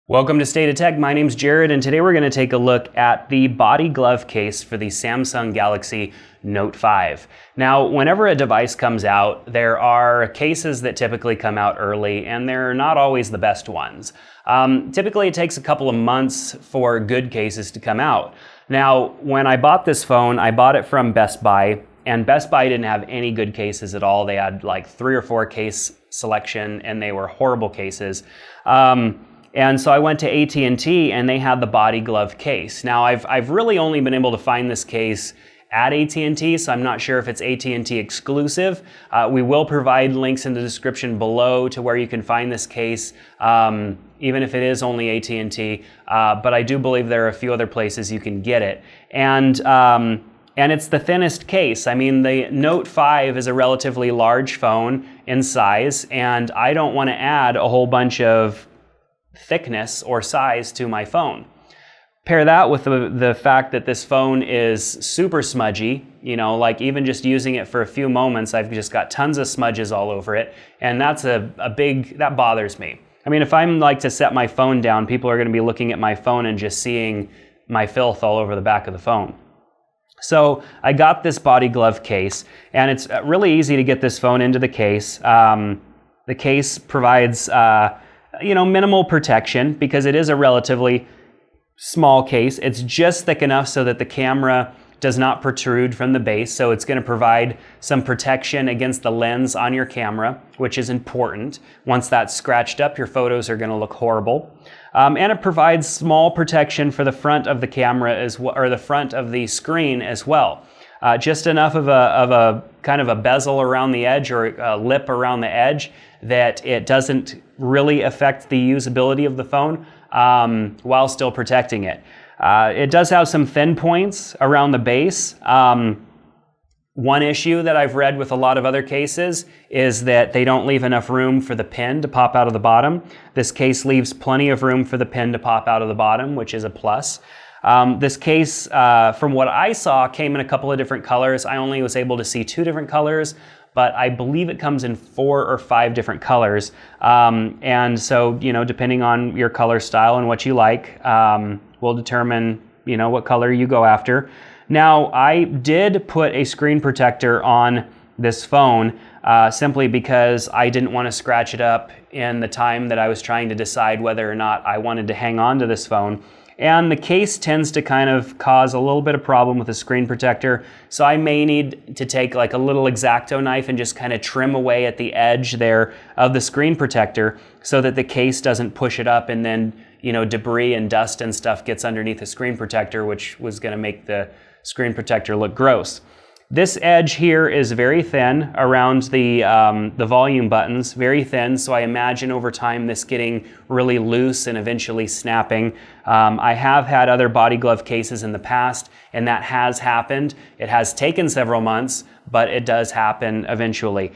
Welcome to State of Tech. My name's Jared, and today we're going to take a look at the body glove case for the Samsung Galaxy Note 5. Now, whenever a device comes out, there are cases that typically come out early, and they're not always the best ones. Typically, it takes a couple of months for good cases to come out. Now, when I bought this phone, I bought it from Best Buy, and Best Buy didn't have any good cases at all. They had like 3 or 4 case selection, and they were horrible cases. And so I went to AT&T and they had the body glove case. Now I've really only been able to find this case at AT&T, so I'm not sure if it's AT&T exclusive. We will provide links in the description below to where you can find this case, even if it is only AT&T. But I do believe there are a few other places you can get it. And it's the thinnest case. I mean, the Note 5 is a relatively large phone in size, and I don't want to add a whole bunch of thickness or size to my phone. Pair that with the fact that this phone is super smudgy, you know, like even just using it for a few moments, I've just got tons of smudges all over it, and that's that bothers me. I mean, if I'm like to set my phone down, people are going to be looking at my phone and just seeing my filth all over the back of the phone. So I got this body glove case, and it's really easy to get this phone into the case. The case provides minimal protection because it is a relatively small case. It's just thick enough so that the camera does not protrude from the base, so it's going to provide some protection against the lens on your camera, which is important. Once that's scratched up, your photos are going to look horrible. And it provides small protection for the front of the camera or the front of the screen as well. Just enough of a kind of a bezel around the edge or a lip around the edge that it doesn't really affect the usability of the phone while still protecting it. It does have some thin points around the base. One issue that I've read with a lot of other cases is that they don't leave enough room for the pin to pop out of the bottom. This case leaves plenty of room for the pin to pop out of the bottom, which is a plus. This case, from what I saw, came in a couple of different colors. I only was able to see 2 different colors, but I believe it comes in 4 or 5 different colors. And so, depending on your color style and what you like, will determine, what color you go after. Now, I did put a screen protector on this phone simply because I didn't want to scratch it up in the time that I was trying to decide whether or not I wanted to hang on to this phone. And the case tends to kind of cause a little bit of problem with the screen protector. So I may need to take like a little X-Acto knife and just kind of trim away at the edge there of the screen protector so that the case doesn't push it up and then, debris and dust and stuff gets underneath the screen protector, which was going to make the screen protector look gross. This edge here is very thin around the volume buttons, very thin, so I imagine over time this getting really loose and eventually snapping. I have had other body glove cases in the past, and that has happened. It has taken several months, but it does happen eventually.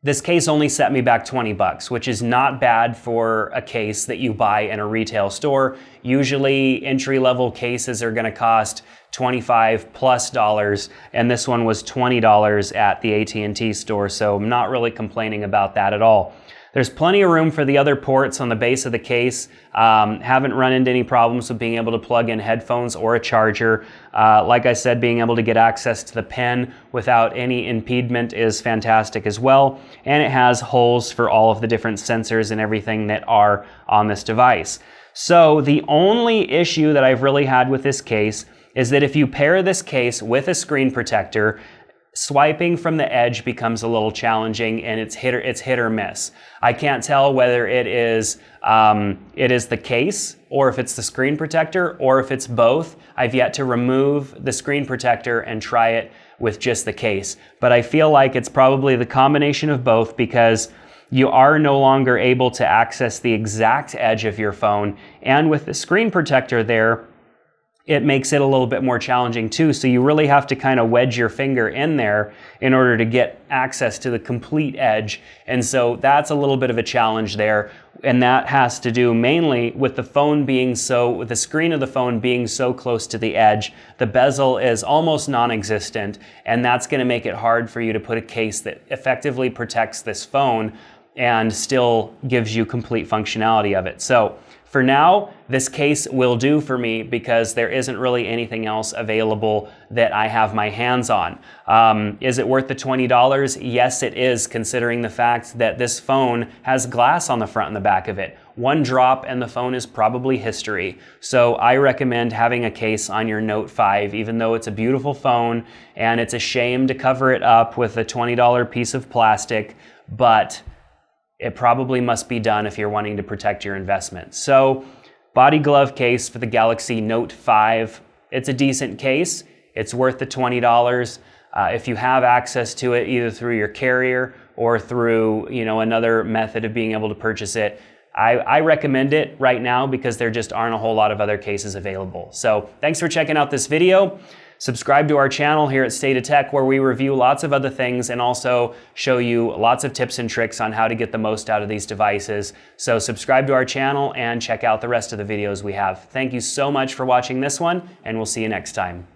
This case only set me back $20, which is not bad for a case that you buy in a retail store. Usually entry-level cases are going to cost $25+, and this one was $20 at the AT&T store, so I'm not really complaining about that at all. There's plenty of room for the other ports on the base of the case. Haven't run into any problems with being able to plug in headphones or a charger. Like I said, being able to get access to the pen without any impediment is fantastic as well. And it has holes for all of the different sensors and everything that are on this device. So the only issue that I've really had with this case is that if you pair this case with a screen protector, swiping from the edge becomes a little challenging, and it's hit or miss. I can't tell whether it is the case, or if it's the screen protector, or if it's both. I've yet to remove the screen protector and try it with just the case. But I feel like it's probably the combination of both, because you are no longer able to access the exact edge of your phone. And with the screen protector there, it makes it a little bit more challenging too. So you really have to kind of wedge your finger in there in order to get access to the complete edge. And so that's a little bit of a challenge there. And that has to do mainly with the phone being with the screen of the phone being so close to the edge. The bezel is almost non-existent, and that's going to make it hard for you to put a case that effectively protects this phone and still gives you complete functionality of it. So for now, this case will do for me because there isn't really anything else available that I have my hands on. Is it worth the $20? Yes, it is, considering the fact that this phone has glass on the front and the back of it. One drop and the phone is probably history. So I recommend having a case on your Note 5, even though it's a beautiful phone and it's a shame to cover it up with a $20 piece of plastic, but it probably must be done if you're wanting to protect your investment. So, body glove case for the Galaxy Note 5. It's a decent case. It's worth the $20. If you have access to it, either through your carrier or through another method of being able to purchase it, I recommend it right now because there just aren't a whole lot of other cases available. So, thanks for checking out this video. Subscribe to our channel here at State of Tech, where we review lots of other things and also show you lots of tips and tricks on how to get the most out of these devices. So subscribe to our channel and check out the rest of the videos we have. Thank you so much for watching this one, and we'll see you next time.